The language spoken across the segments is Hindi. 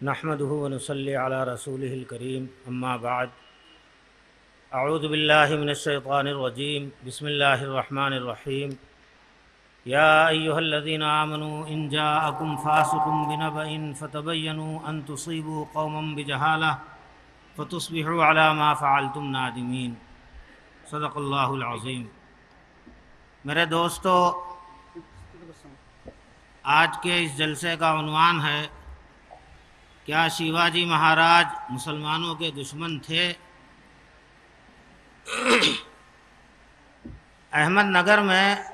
नहमदुहु व नुसल्ली अला रसूलिहिल करीम अम्मा बाद अऊज़ु बिल्लाहि मिनश शैतानिर रजीम बिस्मिल्लाहिर रहमानिर रहीम या अय्युहल्लज़ीना आमनू इन जाअकुम फासिकुम बिनबइन फतबय्यनु अन तुसीबू कौमम बिजहाला फतुस्बिहू अला मा फ़अलतुम नादिमीन। सदक़ल्लाहुल अज़ीम। मेरे दोस्तों, आज के इस जलसे का उन्वान है, क्या शिवाजी महाराज मुसलमानों के दुश्मन थे? अहमदनगर में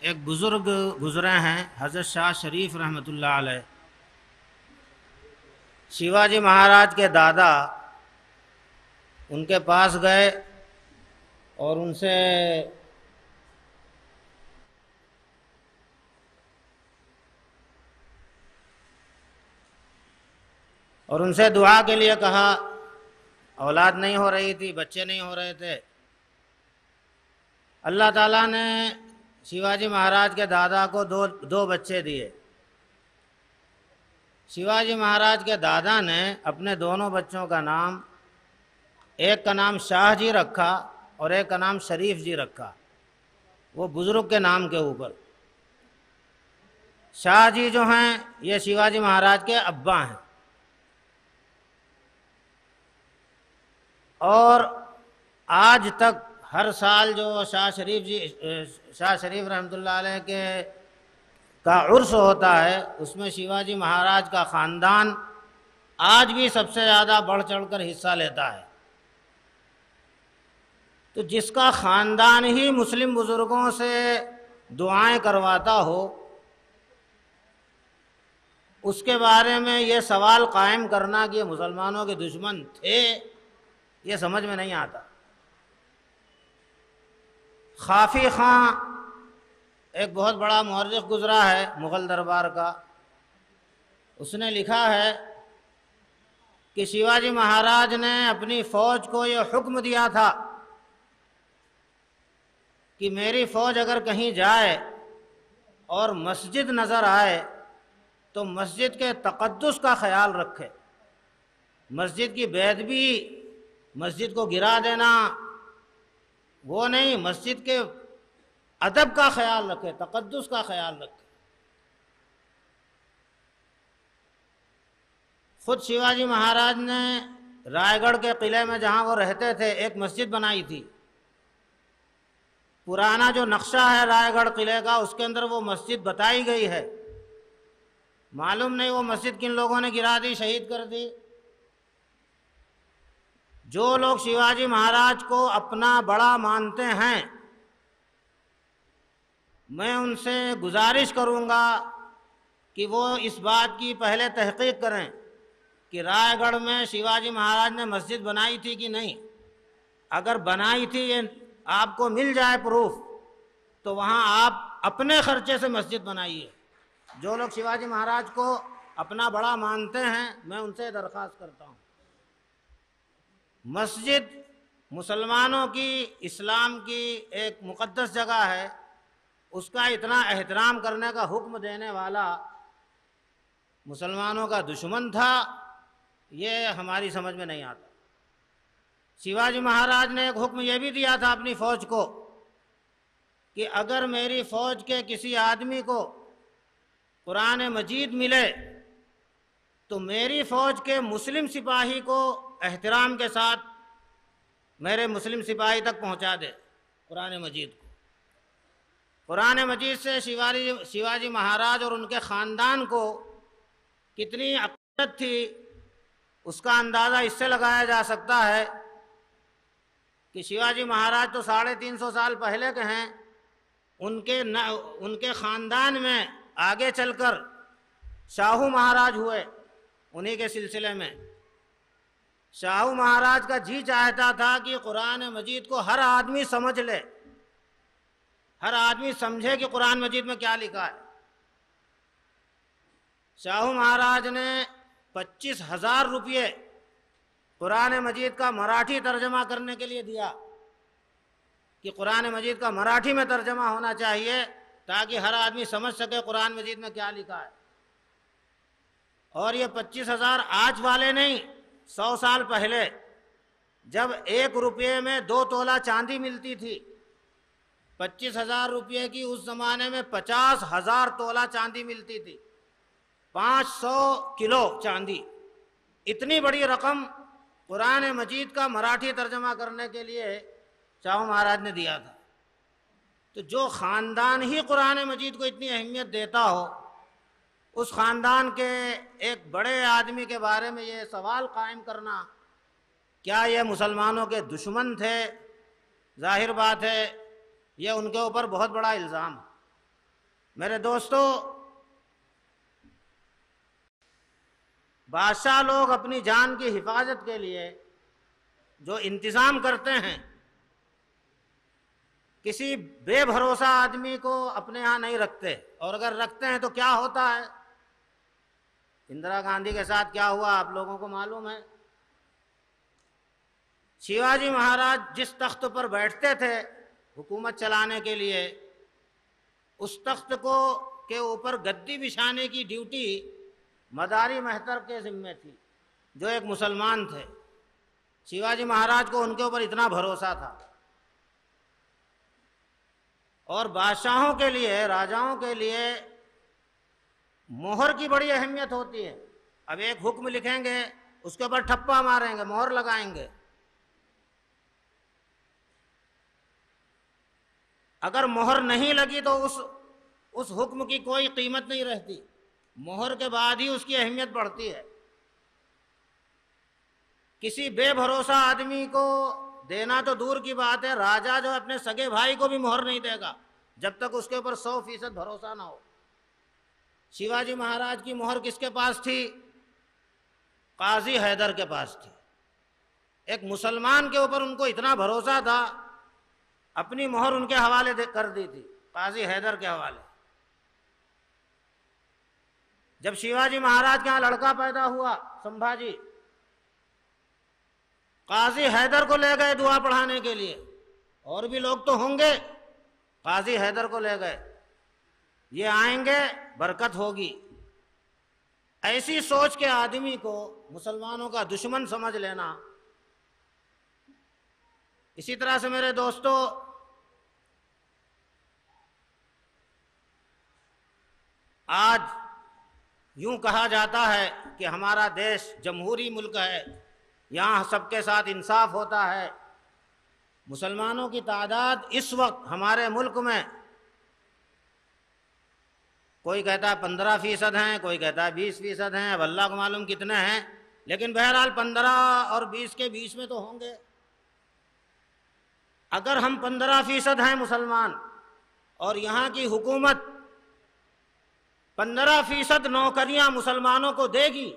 एक बुज़ुर्ग गुज़रे हैं, हज़रत शाह शरीफ रहमतुल्लाह अलैह। शिवाजी महाराज के दादा उनके पास गए और उनसे दुआ के लिए कहा। औलाद नहीं हो रही थी, बच्चे नहीं हो रहे थे। अल्लाह ताला ने शिवाजी महाराज के दादा को दो बच्चे दिए। शिवाजी महाराज के दादा ने अपने दोनों बच्चों का नाम, एक का नाम शाह जी रखा और एक का नाम शरीफ जी रखा, वो बुजुर्ग के नाम के ऊपर। शाह जी जो हैं ये शिवाजी महाराज के अब्बा हैं। और आज तक हर साल जो शाह शरीफ रहमतुल्लाह अलैह के का उर्स होता है, उसमें शिवाजी महाराज का ख़ानदान आज भी सबसे ज़्यादा बढ़ चढ़कर हिस्सा लेता है। तो जिसका ख़ानदान ही मुस्लिम बुज़ुर्गों से दुआएं करवाता हो, उसके बारे में ये सवाल कायम करना कि ये मुसलमानों के दुश्मन थे, ये समझ में नहीं आता। खाफी खां एक बहुत बड़ा मुअर्रिख गुजरा है मुग़ल दरबार का। उसने लिखा है कि शिवाजी महाराज ने अपनी फ़ौज को ये हुक्म दिया था कि मेरी फ़ौज अगर कहीं जाए और मस्जिद नज़र आए तो मस्जिद के तक़द्दुस का ख्याल रखे। मस्जिद की बेअदबी, मस्जिद को गिरा देना वो नहीं, मस्जिद के अदब का ख्याल रखे, तक़द्दुस का ख्याल रखे। खुद शिवाजी महाराज ने रायगढ़ के किले में जहाँ वो रहते थे एक मस्जिद बनाई थी। पुराना जो नक्शा है रायगढ़ किले का, उसके अंदर वो मस्जिद बताई गई है। मालूम नहीं वो मस्जिद किन लोगों ने गिरा दी, शहीद कर दी। जो लोग शिवाजी महाराज को अपना बड़ा मानते हैं, मैं उनसे गुजारिश करूंगा कि वो इस बात की पहले तहकीक करें कि रायगढ़ में शिवाजी महाराज ने मस्जिद बनाई थी कि नहीं। अगर बनाई थी, ये आपको मिल जाए प्रूफ, तो वहाँ आप अपने खर्चे से मस्जिद बनाइए। जो लोग शिवाजी महाराज को अपना बड़ा मानते हैं, मैं उनसे दरख्वास्त करता हूँ। मस्जिद मुसलमानों की, इस्लाम की एक मुक़द्दस जगह है, उसका इतना एहतराम करने का हुक्म देने वाला मुसलमानों का दुश्मन था, ये हमारी समझ में नहीं आता। शिवाजी महाराज ने एक हुक्म ये भी दिया था अपनी फ़ौज को कि अगर मेरी फ़ौज के किसी आदमी को कुरान मजीद मिले तो मेरी फ़ौज के मुस्लिम सिपाही को एहतराम के साथ मेरे मुस्लिम सिपाही तक पहुंचा दे कुरान मजीद को। कुरान मजीद से शिवाजी महाराज और उनके ख़ानदान को कितनी अक़ीदत थी, उसका अंदाज़ा इससे लगाया जा सकता है कि शिवाजी महाराज तो 350 साल पहले के हैं। उनके ख़ानदान में आगे चलकर शाहू महाराज हुए। उन्हीं के सिलसिले में शाहू महाराज का जी चाहता था कि कुरान मजीद को हर आदमी समझ ले, हर आदमी समझे कि कुरान मजीद में क्या लिखा है। शाहू महाराज ने 25,000 रुपये कुरान मजीद का मराठी तर्जमा करने के लिए दिया कि कुरान मजीद का मराठी में तर्जमा होना चाहिए ताकि हर आदमी समझ सके कुरान मजीद में क्या लिखा है। और ये 25,000 आज वाले नहीं, 100 साल पहले जब 1 रुपये में 2 तोला चांदी मिलती थी, 25,000 रुपये की उस जमाने में 50,000 तोला चांदी मिलती थी, 500 किलो चांदी। इतनी बड़ी रकम कुरान मजीद का मराठी तर्जमा करने के लिए शाहू महाराज ने दिया था। तो जो ख़ानदान ही कुरान मजीद को इतनी अहमियत देता हो, उस ख़ानदान के एक बड़े आदमी के बारे में ये सवाल कायम करना, क्या ये मुसलमानों के दुश्मन थे? जाहिर बात है ये उनके ऊपर बहुत बड़ा इल्ज़ाम। मेरे दोस्तों, बादशाह लोग अपनी जान की हिफाजत के लिए जो इंतज़ाम करते हैं, किसी बेभरोसा आदमी को अपने यहाँ नहीं रखते, और अगर रखते हैं तो क्या होता है। इंदिरा गांधी के साथ क्या हुआ आप लोगों को मालूम है। शिवाजी महाराज जिस तख्त पर बैठते थे हुकूमत चलाने के लिए, उस तख्त को के ऊपर गद्दी बिछाने की ड्यूटी मदारी मेहतर के जिम्मे थी, जो एक मुसलमान थे। शिवाजी महाराज को उनके ऊपर इतना भरोसा था। और बादशाहों के लिए, राजाओं के लिए मोहर की बड़ी अहमियत होती है। अब एक हुक्म लिखेंगे, उसके ऊपर ठप्पा मारेंगे, मोहर लगाएंगे। अगर मोहर नहीं लगी तो उस हुक्म की कोई कीमत नहीं रहती। मोहर के बाद ही उसकी अहमियत बढ़ती है। किसी बेभरोसा आदमी को देना तो दूर की बात है, राजा जो अपने सगे भाई को भी मोहर नहीं देगा जब तक उसके ऊपर 100% भरोसा ना हो। शिवाजी महाराज की मोहर किसके पास थी? काजी हैदर के पास थी। एक मुसलमान के ऊपर उनको इतना भरोसा था, अपनी मोहर उनके हवाले कर दी थी, काजी हैदर के हवाले। जब शिवाजी महाराज के यहाँ लड़का पैदा हुआ संभाजी, काजी हैदर को ले गए दुआ पढ़ाने के लिए। और भी लोग तो होंगे, काजी हैदर को ले गए, ये आएंगे बरकत होगी। ऐसी सोच के आदमी को मुसलमानों का दुश्मन समझ लेना। इसी तरह से मेरे दोस्तों, आज यूं कहा जाता है कि हमारा देश जमहूरी मुल्क है, यहाँ सबके साथ इंसाफ होता है। मुसलमानों की तादाद इस वक्त हमारे मुल्क में, कोई कहता है 15% हैं, कोई कहता है 20% हैं, अब अल्लाह को मालूम कितने हैं, लेकिन बहरहाल 15 और 20 के बीच में तो होंगे। अगर हम 15% हैं मुसलमान और यहाँ की हुकूमत 15% नौकरियां मुसलमानों को देगी,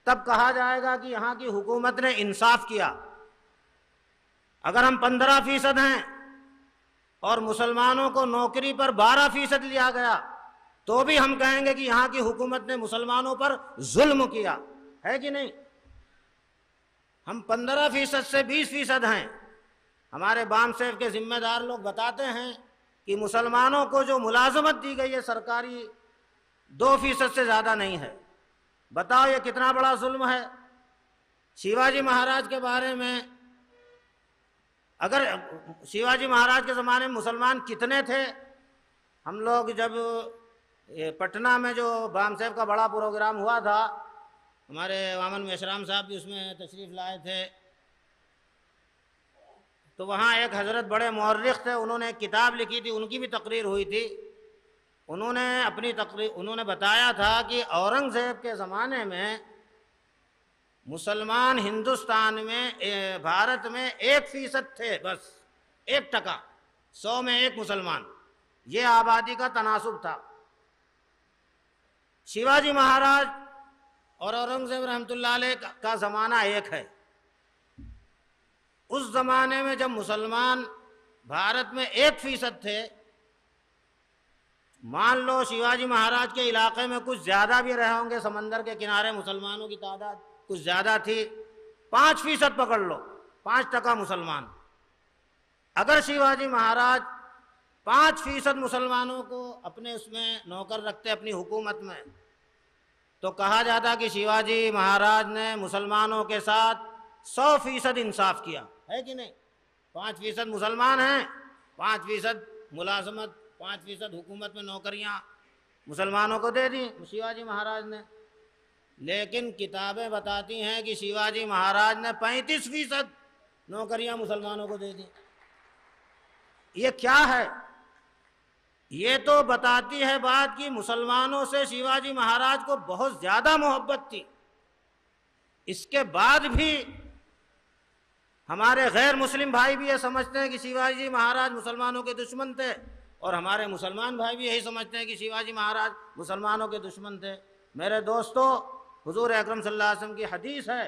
तब कहा जाएगा कि यहाँ की हुकूमत ने इंसाफ किया। अगर हम 15% हैं और मुसलमानों को नौकरी पर 12% लिया गया, तो भी हम कहेंगे कि यहाँ की हुकूमत ने मुसलमानों पर जुल्म किया, है कि नहीं। हम 15% से 20% हैं। हमारे बामसेफ के जिम्मेदार लोग बताते हैं कि मुसलमानों को जो मुलाजमत दी गई है सरकारी, 2% से ज़्यादा नहीं है। बताओ ये कितना बड़ा जुल्म है। शिवाजी महाराज के बारे में, अगर शिवाजी महाराज के ज़माने में मुसलमान कितने थे, हम लोग जब पटना में जो बामसेफ का बड़ा प्रोग्राम हुआ था, हमारे वामन मेशराम साहब भी उसमें तशरीफ़ लाए थे, तो वहाँ एक हज़रत बड़े मौर्रिख थे, उन्होंने एक किताब लिखी थी, उनकी भी तकरीर हुई थी। उन्होंने बताया था कि औरंगज़ेब के ज़माने में मुसलमान हिंदुस्तान में, भारत में 1% थे, बस 1%, 100 में 1 मुसलमान, ये आबादी का तनासुब था। शिवाजी महाराज और औरंगज़ेब रहमतुल्लाह अलैह का ज़माना एक है। उस ज़माने में जब मुसलमान भारत में 1% थे, मान लो शिवाजी महाराज के इलाके में कुछ ज़्यादा भी रहे होंगे, समंदर के किनारे मुसलमानों की तादाद कुछ ज़्यादा थी, 5% पकड़ लो, 5% मुसलमान। अगर शिवाजी महाराज 5% मुसलमानों को अपने उसमें नौकर रखते अपनी हुकूमत में, तो कहा जाता कि शिवाजी महाराज ने मुसलमानों के साथ 100% इंसाफ किया, है कि नहीं? 5% मुसलमान हैं, 5% मुलाजमत, 5% हुकूमत में नौकरियां मुसलमानों को दे दी शिवाजी महाराज ने। लेकिन किताबें बताती हैं कि शिवाजी महाराज ने 35% नौकरियां मुसलमानों को दे दी। ये क्या है? ये तो बताती है बात कि मुसलमानों से शिवाजी महाराज को बहुत ज्यादा मोहब्बत थी। इसके बाद भी हमारे गैर मुस्लिम भाई भी ये समझते हैं कि शिवाजी महाराज मुसलमानों के दुश्मन थे, और हमारे मुसलमान भाई भी यही समझते हैं कि शिवाजी महाराज मुसलमानों के दुश्मन थे। मेरे दोस्तों, हुजूर अकरम सल्लल्लाहु अलैहि वसल्लम की हदीस है,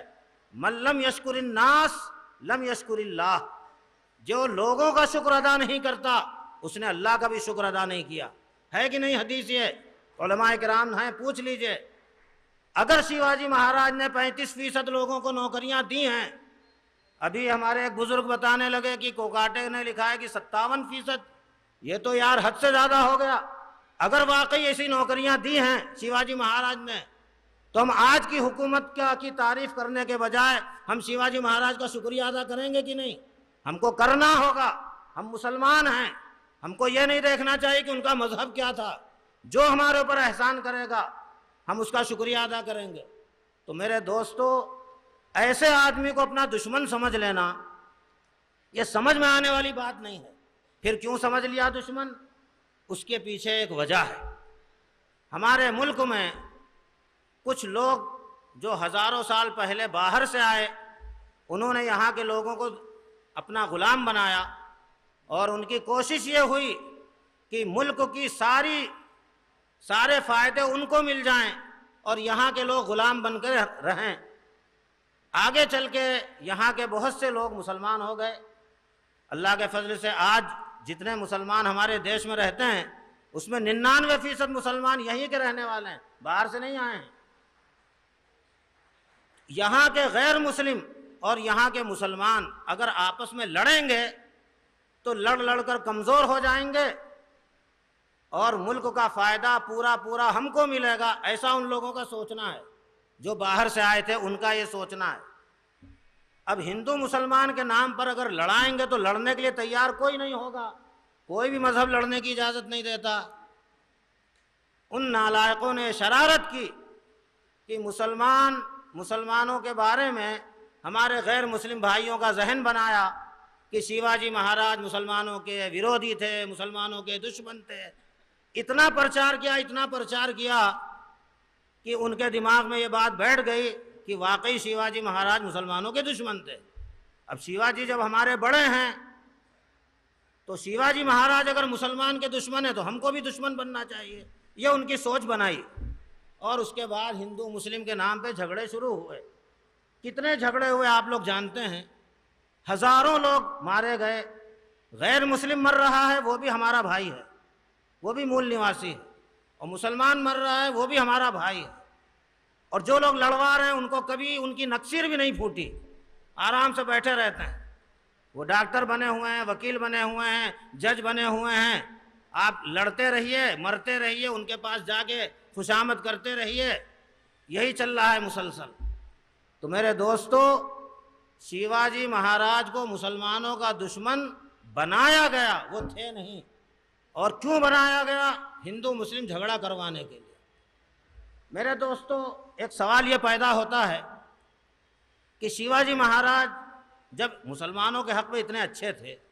मल्लम यशकुरिन नास लम यशकुरिल्लाह। जो लोगों का शुक्र अदा नहीं करता उसने अल्लाह का भी शुक्र अदा नहीं किया। है कि नहीं हदीस? ये उलमाए किराम हैं, पूछ लीजिए। अगर शिवाजी महाराज ने 35% लोगों को नौकरियां दी हैं, अभी हमारे एक बुजुर्ग बताने लगे कि कोकाटे ने लिखा है कि 57%, ये तो यार हद से ज्यादा हो गया। अगर वाकई ऐसी नौकरियां दी हैं शिवाजी महाराज ने, तो हम आज की हुकूमत की तारीफ करने के बजाय हम शिवाजी महाराज का शुक्रिया अदा करेंगे कि नहीं? हमको करना होगा। हम मुसलमान हैं, हमको ये नहीं देखना चाहिए कि उनका मजहब क्या था। जो हमारे ऊपर एहसान करेगा हम उसका शुक्रिया अदा करेंगे। तो मेरे दोस्तों, ऐसे आदमी को अपना दुश्मन समझ लेना ये समझ में आने वाली बात नहीं है। फिर क्यों समझ लिया दुश्मन? उसके पीछे एक वजह है। हमारे मुल्क में कुछ लोग जो हजारों साल पहले बाहर से आए, उन्होंने यहाँ के लोगों को अपना गुलाम बनाया, और उनकी कोशिश ये हुई कि मुल्क की सारे फायदे उनको मिल जाएं और यहाँ के लोग गुलाम बनकर रहें। आगे चल के यहाँ के बहुत से लोग मुसलमान हो गए। अल्लाह के फजल से आज जितने मुसलमान हमारे देश में रहते हैं उसमें 99% मुसलमान यहीं के रहने वाले हैं, बाहर से नहीं आए हैं। यहाँ के गैर मुस्लिम और यहाँ के मुसलमान अगर आपस में लड़ेंगे तो लड़ लड़कर कमजोर हो जाएंगे, और मुल्क का फायदा पूरा हमको मिलेगा, ऐसा उन लोगों का सोचना है। जो बाहर से आए थे उनका ये सोचना है। अब हिंदू मुसलमान के नाम पर अगर लड़ाएंगे तो लड़ने के लिए तैयार कोई नहीं होगा। कोई भी मजहब लड़ने की इजाजत नहीं देता। उन नालायकों ने शरारत की कि मुसलमानों के बारे में हमारे गैर मुस्लिम भाइयों का जहन बनाया कि शिवाजी महाराज मुसलमानों के विरोधी थे, मुसलमानों के दुश्मन थे। इतना प्रचार किया कि उनके दिमाग में ये बात बैठ गई कि वाकई शिवाजी महाराज मुसलमानों के दुश्मन थे। अब शिवाजी जब हमारे बड़े हैं तो शिवाजी महाराज अगर मुसलमान के दुश्मन है तो हमको भी दुश्मन बनना चाहिए, ये उनकी सोच बनाई। और उसके बाद हिंदू मुस्लिम के नाम पे झगड़े शुरू हुए। कितने झगड़े हुए आप लोग जानते हैं। हजारों लोग मारे गए। गैर मुस्लिम मर रहा है वो भी हमारा भाई है, वो भी मूल निवासी है, और मुसलमान मर रहा है वो भी हमारा भाई है। और जो लोग लड़वा रहे हैं उनको कभी उनकी नक्सीर भी नहीं फूटी, आराम से बैठे रहते हैं। वो डॉक्टर बने हुए हैं, वकील बने हुए हैं, जज बने हुए हैं। आप लड़ते रहिए, मरते रहिए, उनके पास जाके खुशामद करते रहिए। यही चल रहा है मुसलसल। तो मेरे दोस्तों, शिवाजी महाराज को मुसलमानों का दुश्मन बनाया गया, वो थे नहीं। और क्यों बनाया गया? हिंदू मुस्लिम झगड़ा करवाने के लिए। मेरे दोस्तों, एक सवाल ये पैदा होता है कि शिवाजी महाराज जब मुसलमानों के हक में इतने अच्छे थे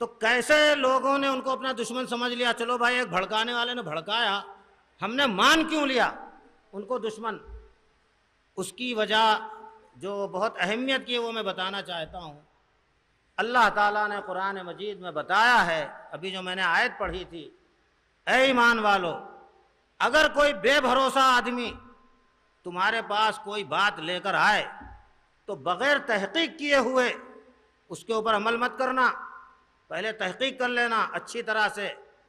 तो कैसे लोगों ने उनको अपना दुश्मन समझ लिया? चलो भाई, एक भड़काने वाले ने भड़काया, हमने मान क्यों लिया उनको दुश्मन? उसकी वजह जो बहुत अहमियत की है वो मैं बताना चाहता हूँ। अल्लाह ताला ने कुरान मजीद में बताया है, अभी जो मैंने आयत पढ़ी थी, ऐ ईमान वालों, अगर कोई बेभरोसा आदमी तुम्हारे पास कोई बात लेकर आए तो बगैर तहकीक किए हुए उसके ऊपर अमल मत करना। पहले तहकीक कर लेना अच्छी तरह से,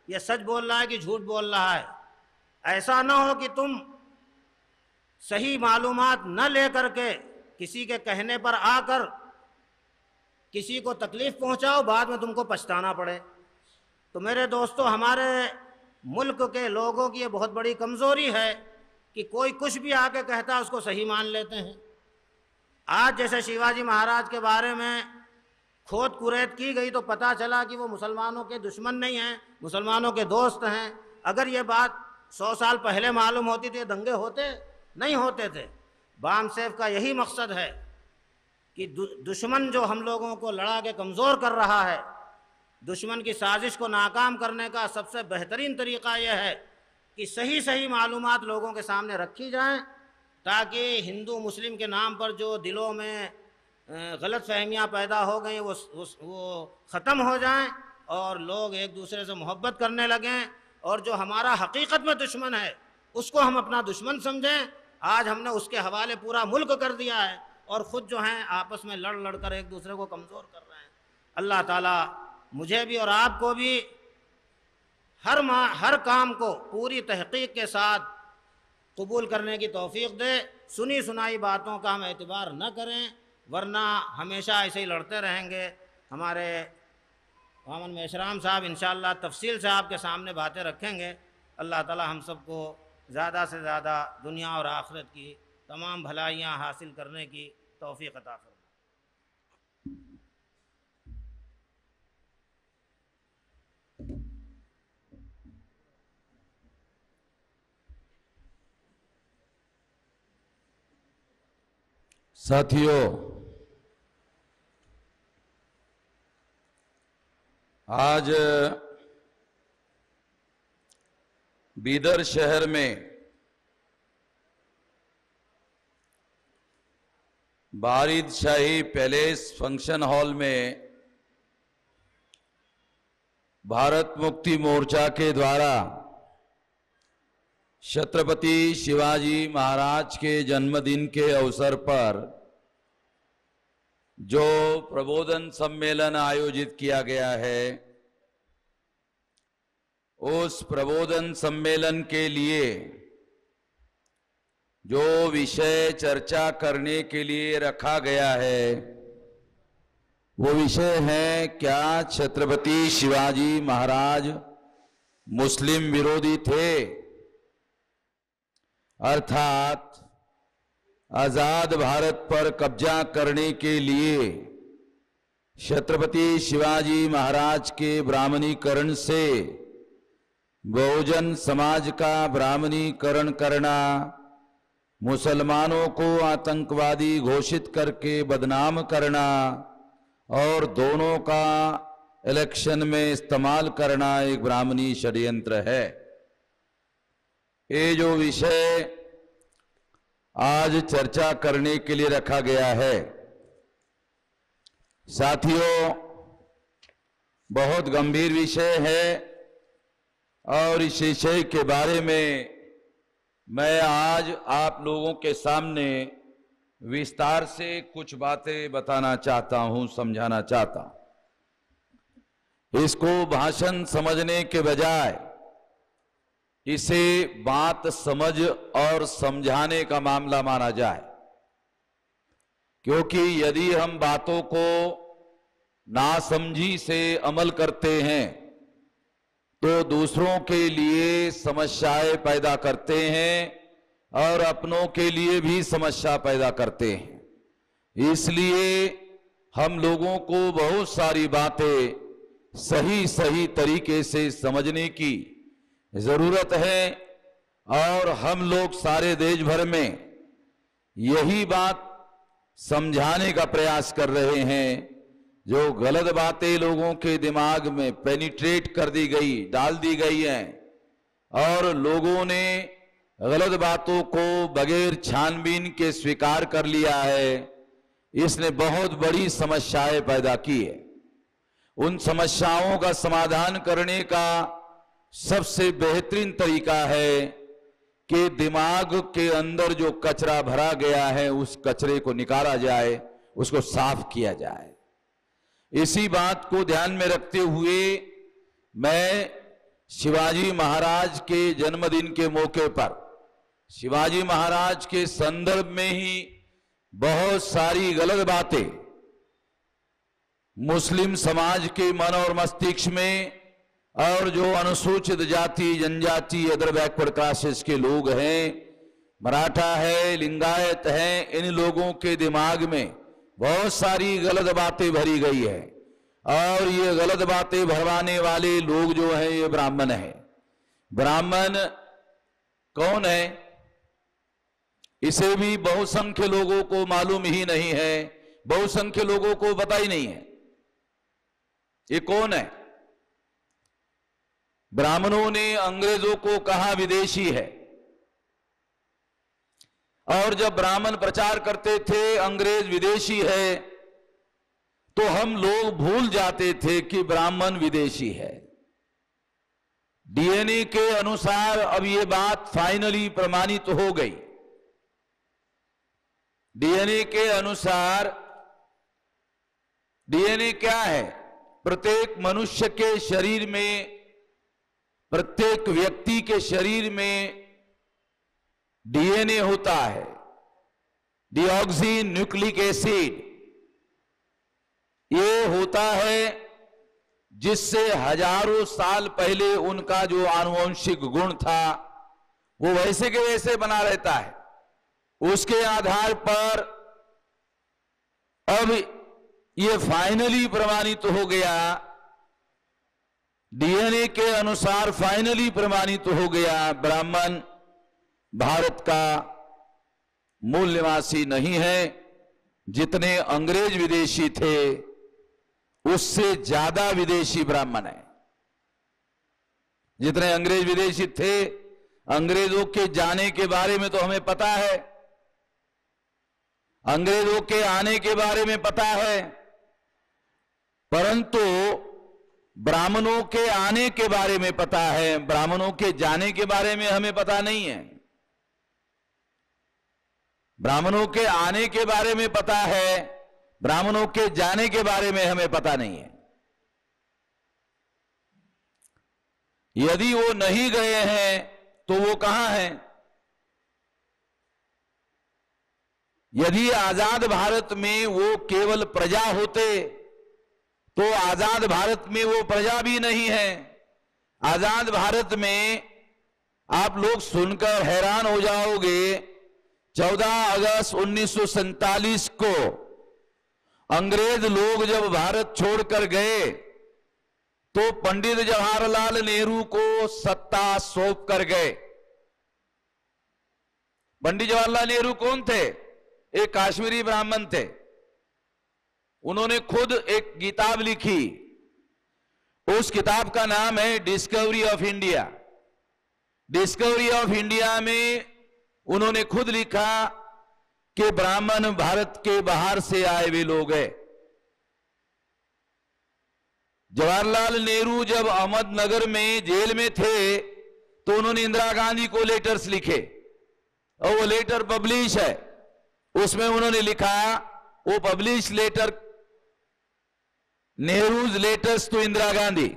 ये सच बोल रहा है कि झूठ बोल रहा है। ऐसा ना हो कि तुम सही मालूमात न लेकर के किसी के कहने पर आकर किसी को तकलीफ पहुंचाओ, बाद में तुमको पछताना पड़े। तो मेरे दोस्तों, हमारे मुल्क के लोगों की ये बहुत बड़ी कमज़ोरी है कि कोई कुछ भी आके कहता है उसको सही मान लेते हैं। आज जैसे शिवाजी महाराज के बारे में खोद कुरेद की गई तो पता चला कि वो मुसलमानों के दुश्मन नहीं हैं, मुसलमानों के दोस्त हैं। अगर ये बात 100 साल पहले मालूम होती तो ये दंगे होते नहीं होते थे। बामसेफ का यही मकसद है कि दुश्मन जो हम लोगों को लड़ा के कमज़ोर कर रहा है, दुश्मन की साजिश को नाकाम करने का सबसे बेहतरीन तरीक़ा यह है कि सही सही मालूमात लोगों के सामने रखी जाएं, ताकि हिंदू मुस्लिम के नाम पर जो दिलों में गलत फहमियाँ पैदा हो गई वो ख़त्म हो जाएं और लोग एक दूसरे से मोहब्बत करने लगें, और जो हमारा हकीकत में दुश्मन है उसको हम अपना दुश्मन समझें। आज हमने उसके हवाले पूरा मुल्क कर दिया है और ख़ुद जो हैं आपस में लड़ लड़ कर एक दूसरे को कमज़ोर कर रहे हैं। अल्लाह ताला मुझे भी और आपको भी हर काम को पूरी तहक़ीक़ के साथ कबूल करने की तौफ़ीक़ दे। सुनी सुनाई बातों का हम एतबार न करें, वरना हमेशा ऐसे ही लड़ते रहेंगे। हमारे मोहम्मद मेशराम साहब इंशाअल्लाह तफसील से आपके सामने बातें रखेंगे। अल्लाह ताला हम सबको ज़्यादा से ज़्यादा दुनिया और आखिरत की तमाम भलाइयाँ हासिल करने की तौफ़ीक़ अता फरमाए। साथियों, आज बीदर शहर में बारिद शाही पैलेस फंक्शन हॉल में भारत मुक्ति मोर्चा के द्वारा छत्रपति शिवाजी महाराज के जन्मदिन के अवसर पर जो प्रबोधन सम्मेलन आयोजित किया गया है, उस प्रबोधन सम्मेलन के लिए जो विषय चर्चा करने के लिए रखा गया है वो विषय है, क्या छत्रपति शिवाजी महाराज मुस्लिम विरोधी थे? अर्थात आजाद भारत पर कब्जा करने के लिए छत्रपति शिवाजी महाराज के ब्राह्मणीकरण से बहुजन समाज का ब्राह्मणीकरण करना, मुसलमानों को आतंकवादी घोषित करके बदनाम करना और दोनों का इलेक्शन में इस्तेमाल करना एक ब्राह्मणी षड्यंत्र है। ये जो विषय आज चर्चा करने के लिए रखा गया है, साथियों, बहुत गंभीर विषय है और इस विषय के बारे में मैं आज आप लोगों के सामने विस्तार से कुछ बातें बताना चाहता हूं, समझाना चाहता हूं। इसको भाषण समझने के बजाय इसे बात समझ और समझाने का मामला माना जाए, क्योंकि यदि हम बातों को नासमझी से अमल करते हैं तो दूसरों के लिए समस्याएं पैदा करते हैं और अपनों के लिए भी समस्या पैदा करते हैं। इसलिए हम लोगों को बहुत सारी बातें सही सही तरीके से समझने की जरूरत है और हम लोग सारे देश भर में यही बात समझाने का प्रयास कर रहे हैं। जो गलत बातें लोगों के दिमाग में पेनिट्रेट कर दी गई, डाल दी गई हैं और लोगों ने गलत बातों को बगैर छानबीन के स्वीकार कर लिया है, इसने बहुत बड़ी समस्याएं पैदा की है। उन समस्याओं का समाधान करने का सबसे बेहतरीन तरीका है कि दिमाग के अंदर जो कचरा भरा गया है उस कचरे को निकाला जाए, उसको साफ किया जाए। इसी बात को ध्यान में रखते हुए मैं शिवाजी महाराज के जन्मदिन के मौके पर शिवाजी महाराज के संदर्भ में ही बहुत सारी गलत बातें मुस्लिम समाज के मन और मस्तिष्क में और जो अनुसूचित जाति जनजाति अदर बैकवर्ड क्लासेस के लोग हैं, मराठा है, लिंगायत हैं, इन लोगों के दिमाग में बहुत सारी गलत बातें भरी गई है और ये गलत बातें भरवाने वाले लोग जो हैं ये ब्राह्मण है। ब्राह्मण कौन है इसे भी बहुसंख्य लोगों को मालूम ही नहीं है, बहुसंख्य लोगों को पता ही नहीं है ये कौन है। ब्राह्मणों ने अंग्रेजों को कहा विदेशी है, और जब ब्राह्मण प्रचार करते थे अंग्रेज विदेशी है तो हम लोग भूल जाते थे कि ब्राह्मण विदेशी है। डीएनए के अनुसार अब ये बात फाइनली प्रमाणित हो गई। डीएनए के अनुसार, डीएनए क्या है? प्रत्येक मनुष्य के शरीर में, प्रत्येक व्यक्ति के शरीर में डीएनए होता है, डीऑक्सी न्यूक्लिक एसिड। ये होता है जिससे हजारों साल पहले उनका जो आनुवंशिक गुण था वो वैसे के वैसे बना रहता है। उसके आधार पर अब ये फाइनली प्रमाणित हो गया, डीएनए के अनुसार फाइनली प्रमाणित हो गया ब्राह्मण भारत का मूल निवासी नहीं है। जितने अंग्रेज विदेशी थे उससे ज्यादा विदेशी ब्राह्मण है। जितने अंग्रेज विदेशी थे, अंग्रेजों के जाने के बारे में तो हमें पता है, अंग्रेजों के आने के बारे में पता है, परंतु ब्राह्मणों के आने के बारे में पता है, ब्राह्मणों के जाने के बारे में हमें पता नहीं है। ब्राह्मणों के आने के बारे में पता है, ब्राह्मणों के जाने के बारे में हमें पता नहीं है। यदि वो नहीं गए हैं तो वो कहां हैं? यदि आजाद भारत में वो केवल प्रजा होते तो आजाद भारत में वो प्रजा भी नहीं है। आजाद भारत में आप लोग सुनकर हैरान हो जाओगे, 14 अगस्त 1947 को अंग्रेज लोग जब भारत छोड़कर गए तो पंडित जवाहरलाल नेहरू को सत्ता सौंप कर गए। पंडित जवाहरलाल नेहरू कौन थे? एक काश्मीरी ब्राह्मण थे। उन्होंने खुद एक किताब लिखी, उस किताब का नाम है discovery of India. Discovery of India में उन्होंने खुद लिखा कि ब्राह्मण भारत के बाहर से आए हुए लोग हैं। जवाहरलाल नेहरू जब अहमदनगर में जेल में थे तो उन्होंने इंदिरा गांधी को लेटर्स लिखे और वो लेटर पब्लिश है। उसमें उन्होंने लिखा, वो publish letter Nehru's letters to Indira Gandhi,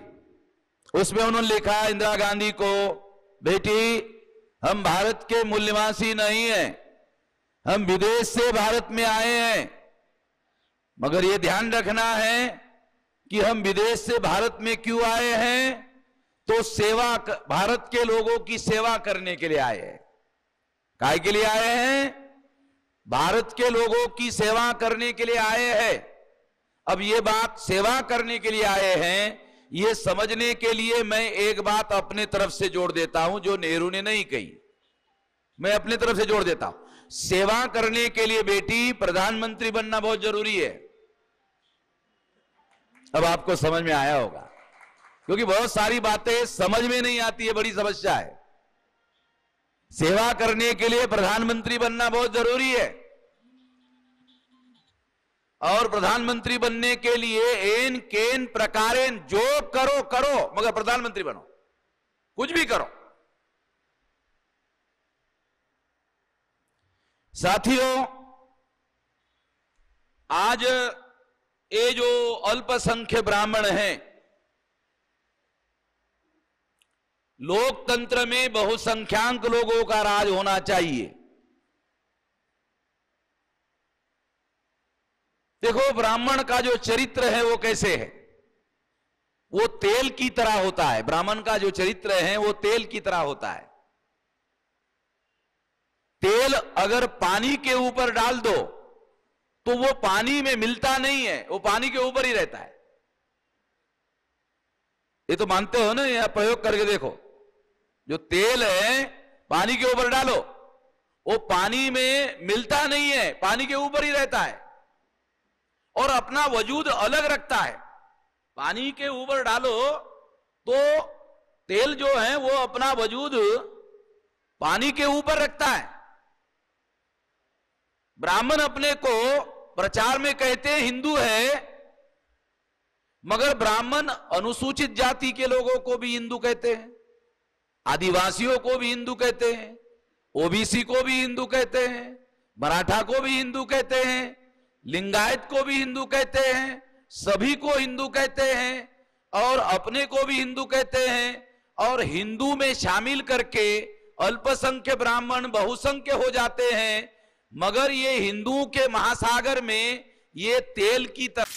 उसमें उन्होंने लिखा इंदिरा गांधी को, बेटी हम भारत के मूल निवासी नहीं हैं, हम विदेश से भारत में आए हैं, मगर यह ध्यान रखना है कि हम विदेश से भारत में क्यों आए हैं, तो भारत के लोगों की सेवा करने के लिए आए हैं। काहे के लिए आए हैं? भारत के लोगों की सेवा करने के लिए आए हैं। अब ये बात सेवा करने के लिए आए हैं, ये समझने के लिए मैं एक बात अपने तरफ से जोड़ देता हूं जो नेहरू ने नहीं कही, मैं अपने तरफ से जोड़ देता हूं। सेवा करने के लिए बेटी प्रधानमंत्री बनना बहुत जरूरी है। अब आपको समझ में आया होगा, क्योंकि बहुत सारी बातें समझ में नहीं आती है, बड़ी समस्या है। सेवा करने के लिए प्रधानमंत्री बनना बहुत जरूरी है, और प्रधानमंत्री बनने के लिए एन केन प्रकारेण जो करो करो, मगर प्रधानमंत्री बनो, कुछ भी करो। साथियों, आज ये जो अल्पसंख्य ब्राह्मण हैं, लोकतंत्र में बहुसंख्यांक लोगों का राज होना चाहिए। देखो ब्राह्मण का जो चरित्र है वो कैसे है। वो तेल की तरह होता है। ब्राह्मण का जो चरित्र है वो तेल की तरह होता है। तेल अगर पानी के ऊपर डाल दो तो वो पानी में मिलता नहीं है, वो पानी के ऊपर ही रहता है। ये तो मानते हो ना, यह प्रयोग करके देखो। जो तेल है पानी के ऊपर डालो, वो पानी में मिलता नहीं है, पानी के ऊपर ही रहता है और अपना वजूद अलग रखता है। पानी के ऊपर डालो तो तेल जो है वो अपना वजूद पानी के ऊपर रखता है। ब्राह्मण अपने को प्रचार में कहते हैं हिंदू है, मगर ब्राह्मण अनुसूचित जाति के लोगों को भी हिंदू कहते हैं, आदिवासियों को भी हिंदू कहते हैं, ओबीसी को भी हिंदू कहते हैं, मराठा को भी हिंदू कहते हैं, लिंगायत को भी हिंदू कहते हैं, सभी को हिंदू कहते हैं और अपने को भी हिंदू कहते हैं। और हिंदू में शामिल करके अल्पसंख्य ब्राह्मण बहुसंख्य हो जाते हैं, मगर ये हिंदुओं के महासागर में ये तेल की तरह